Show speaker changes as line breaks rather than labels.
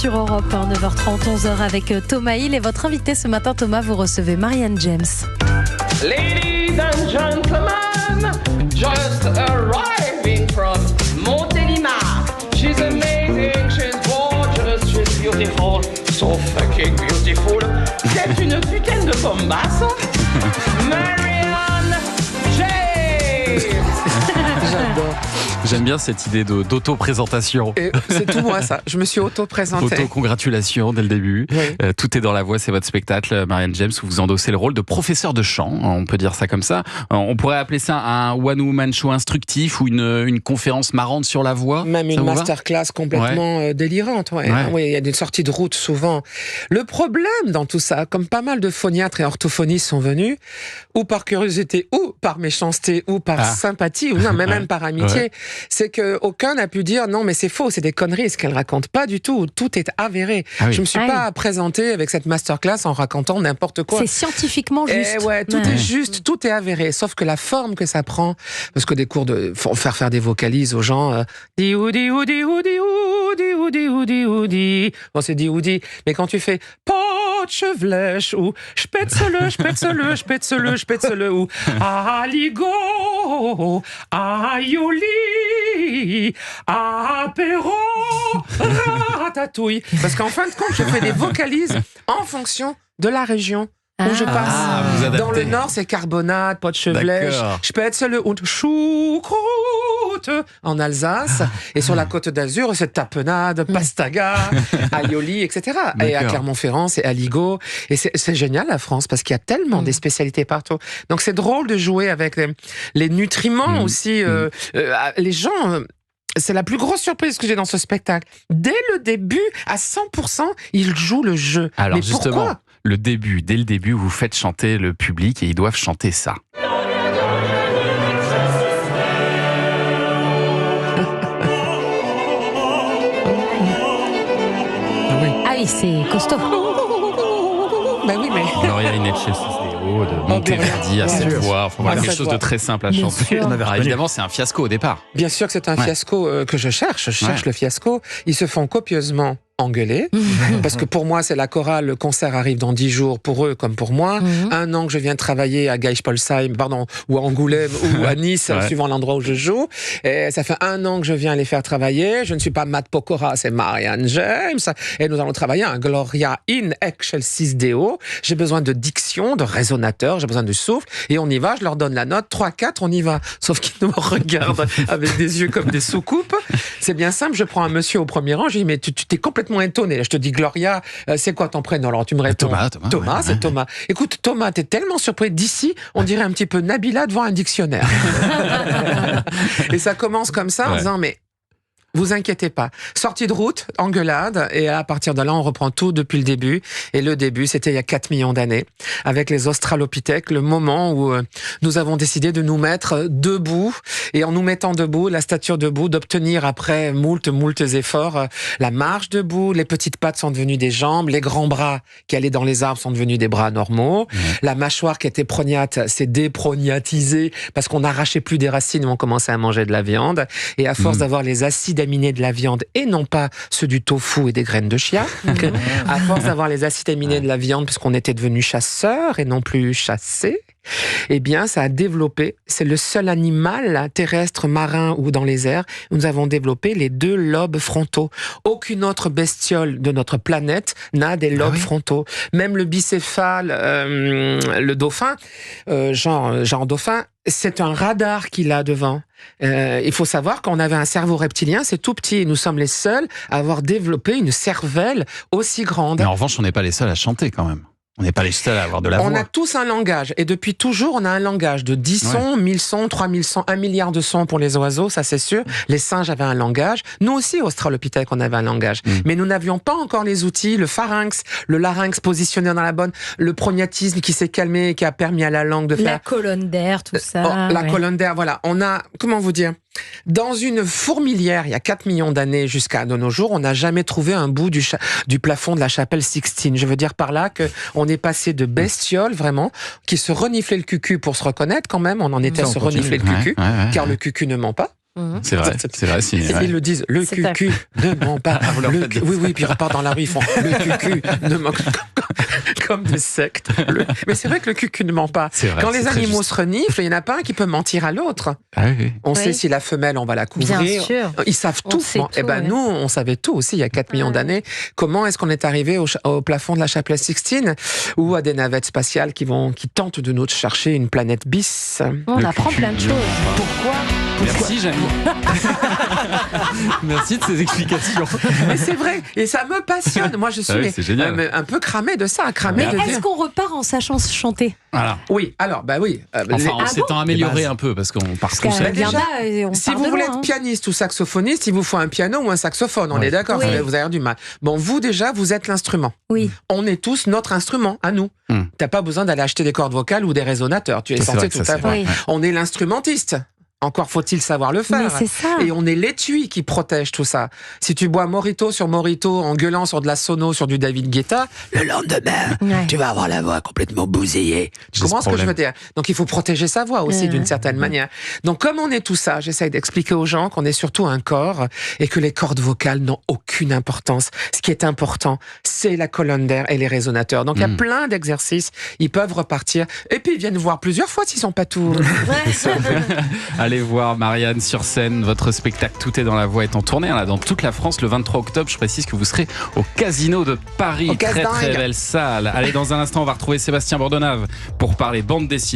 sur Europe 1, 9h30, 11h avec Thomas Hill. Et votre invité ce matin, Thomas, vous recevez Marianne James.
Ladies and gentlemen, just arriving from Montélimar. She's amazing, she's gorgeous, she's beautiful, so fucking beautiful. C'est une putain de bombasse. Marianne James.
J'adore.
J'aime bien cette idée d'auto-présentation.
Et c'est tout moi ça, je me suis auto-présentée.
Auto-congratulations dès le début.
Oui.
Tout est dans la voix, c'est votre spectacle, Marianne James, où vous endossez le rôle de professeur de chant, on peut dire ça comme ça. On pourrait appeler ça un one-woman show instructif ou une conférence marrante sur la voix.
Même une masterclass complètement délirante. Ouais.
Ouais.
Oui, il y a des sorties de route souvent. Le problème dans tout ça, comme pas mal de phoniatres et orthophonistes sont venus, ou par curiosité, ou par méchanceté, ou par sympathie, ou non, mais même par amitié, c'est que aucun n'a pu dire non, mais c'est faux, c'est des conneries ce qu'elle raconte. Pas du tout, tout est avéré.
Ah oui.
Je me suis pas présentée avec cette masterclass en racontant n'importe quoi.
C'est scientifiquement juste.
Et ouais, tout est juste, tout est avéré, sauf que la forme que ça prend, parce que des cours de faire des vocalises aux gens, di-ou-di, ou-di, ou-di, ou-di, ou-di, ou-di, ou-di. Bon, c'est di-ou-di, mais quand tu fais Potschevlech ou Spätzle, Spätzle, Spätzle, Spätzle ou Aligo, Aioli, Apéro, Ratatouille. Parce qu'en fin de compte, je fais des vocalises en fonction de la région où je passe.
vous adaptez.
Dans le nord, c'est carbonate, Potschevlech,
D'accord.
Spätzle und Choucroute en Alsace. Et sur la côte d'Azur, c'est tapenade, pastaga, aioli, etc. Et à
D'accord.
Clermont-Ferrand, c'est aligot. Et c'est génial, la France, parce qu'il y a tellement des spécialités partout. Donc c'est drôle de jouer avec les nutriments aussi. Les gens... c'est la plus grosse surprise que j'ai dans ce spectacle. Dès le début, à 100%, ils jouent le jeu.
Alors
Mais
justement,
pourquoi ?
dès le début, vous faites chanter le public et ils doivent chanter ça.
Ah oui, c'est costaud.
Ben oui, mais...
Gloria Inecceso de Monteverdi à cette voix. Enfin, voilà,
À
quelque
cette
chose
voix.
de très simple à
Bien
chanter.
sûr.
Alors, évidemment, c'est un fiasco au départ.
Bien sûr que c'est un fiasco que je cherche. Je cherche le fiasco. Ils se font copieusement engueuler. Parce que pour moi, c'est la chorale. Le concert arrive dans 10 jours, pour eux comme pour moi. Un an que je viens travailler à Gaïch-Polsheim, ou à Angoulême, ou à Nice, suivant l'endroit où je joue. Et ça fait un an que je viens les faire travailler. Je ne suis pas Matt Pokora, c'est Marianne James. Et nous allons travailler un Gloria in Excelsis Deo. J'ai besoin de diction, de résonateur, j'ai besoin de souffle. Et on y va, je leur donne la note. 3, 4, on y va. Sauf qu'ils nous regardent avec des yeux comme des soucoupes. C'est bien simple, je prends un monsieur au premier rang, je dis, mais tu t'es complètement étonné. Je te dis, Gloria, c'est quoi ton prénom? Alors tu me réponds.
Thomas,
C'est Thomas. Écoute, Thomas, t'es tellement surpris d'ici, on dirait un petit peu Nabila devant un dictionnaire. Et ça commence comme ça en disant, mais vous inquiétez pas. Sortie de route, engueulade, et à partir de là, on reprend tout depuis le début. Et le début, c'était il y a 4 millions d'années, avec les Australopithèques, le moment où nous avons décidé de nous mettre debout, et en nous mettant debout, la stature debout, d'obtenir après moult efforts, la marche debout, les petites pattes sont devenues des jambes, les grands bras qui allaient dans les arbres sont devenus des bras normaux, la mâchoire qui était prognate s'est déprognatisée, parce qu'on n'arrachait plus des racines, on commençait à manger de la viande, et à force d'avoir les acides aminés de la viande et non pas ceux du tofu et des graines de chia. À force d'avoir les acides aminés de la viande, puisqu'on était devenus chasseurs et non plus chassés, eh bien, ça a développé, c'est le seul animal terrestre, marin ou dans les airs, où nous avons développé les 2 lobes frontaux. Aucune autre bestiole de notre planète n'a des lobes frontaux. Même le bicéphale, le dauphin, genre dauphin, c'est un radar qu'il a devant. Il faut savoir qu'on avait un cerveau reptilien, c'est tout petit. Nous sommes les seuls à avoir développé une cervelle aussi grande.
Mais en revanche, on n'est pas les seuls à chanter quand même. On n'est pas les seuls à avoir de la voix.
On a tous un langage. Et depuis toujours, on a un langage de 10 sons, 1000 sons, 3000 sons, 1 milliard de sons pour les oiseaux, ça c'est sûr. Les singes avaient un langage. Nous aussi, Australopithèques, on avait un langage. Mais nous n'avions pas encore les outils, le pharynx, le larynx positionné dans la bonne, le prognatisme qui s'est calmé et qui a permis à la langue de faire...
La colonne d'air, tout ça.
La colonne d'air, voilà. On a, comment vous dire, dans une fourmilière, il y a 4 millions d'années jusqu'à de nos jours, on n'a jamais trouvé un bout du plafond de la chapelle Sixtine. Je veux dire par là que on est passé de bestioles, vraiment, qui se reniflaient le cucu pour se reconnaître quand même. On en était à se renifler le cucu, car le cucu ne ment pas.
C'est vrai,
Et ils le disent, le
C'est
cucu ne ment pas.
vous leur faites des-
Oui, puis ils repartent dans la rue, ils font le cucu ne ment comme des sectes. Mais c'est vrai que le cucu ne ment pas.
C'est vrai,
Quand
c'est
les
très
animaux
juste.
se reniflent, il n'y en a pas un qui peut mentir à l'autre.
Ah oui.
On
Oui.
sait si la femelle, on va la couvrir.
Bien sûr.
Ils savent
On
tout.
sait
Eh
tout,
ben,
ouais.
nous, on savait tout aussi il y a 4 millions d'années. Comment est-ce qu'on est arrivé au plafond de la chapelle Sixtine ou à des navettes spatiales qui tentent de nous chercher une planète bis?
On
Le
apprend
cucu
plein de
ne
choses.
ment pas.
Pourquoi?
Merci, Jamy. Merci de ces explications.
Mais c'est vrai, et ça me passionne. Moi, je suis
Ah oui, c'est génial.
un peu cramé de ça, cramé
Mais
de
est-ce
dire.
qu'on repart en sachant se chanter?
Voilà.
Oui, alors, bah oui.
Enfin, on
Ah
s'étant
bon
amélioré
Les bases.
un peu parce qu'on part
Parce
tout seul.
qu'il y en
déjà,
a, on
Si
part
vous
de
voulez
loin,
être
hein.
pianiste ou saxophoniste, il vous faut un piano ou un saxophone. On
Ouais.
est d'accord,
Oui.
vous avez du mal. Bon, vous déjà, vous êtes l'instrument.
Oui.
On est tous notre instrument, à nous. T'as pas besoin d'aller acheter des cordes vocales ou des résonateurs. Tu es
C'est
censé
vrai que
tout
ça, c'est
avoir.
vrai. Oui.
On est l'instrumentiste. Encore faut-il savoir le
Mais
faire.
c'est ça.
Et on est l'étui qui protège tout ça. Si tu bois Morito sur Morito en gueulant sur de la sono, sur du David Guetta, le lendemain,
Ouais.
tu vas avoir la voix complètement bousillée. Tu
J'ai
comprends
ce
ce que je veux
problème.
dire? Donc il faut protéger sa voix aussi d'une certaine manière. Donc comme on est tout ça, j'essaye d'expliquer aux gens qu'on est surtout un corps et que les cordes vocales n'ont aucune importance. Ce qui est important, c'est la colonne d'air et les résonateurs. Donc il y a plein d'exercices. Ils peuvent repartir. Et puis ils viennent voir plusieurs fois s'ils sont pas tout.
Allez voir Marianne sur scène. Votre spectacle Tout est dans la voix est en tournée là, dans toute la France le 23 octobre. Je précise que vous serez au Casino de Paris.
Au
Très
Casdingue.
belle salle. Allez, dans un instant, on va retrouver Sébastien Bordonave pour parler bande dessinée.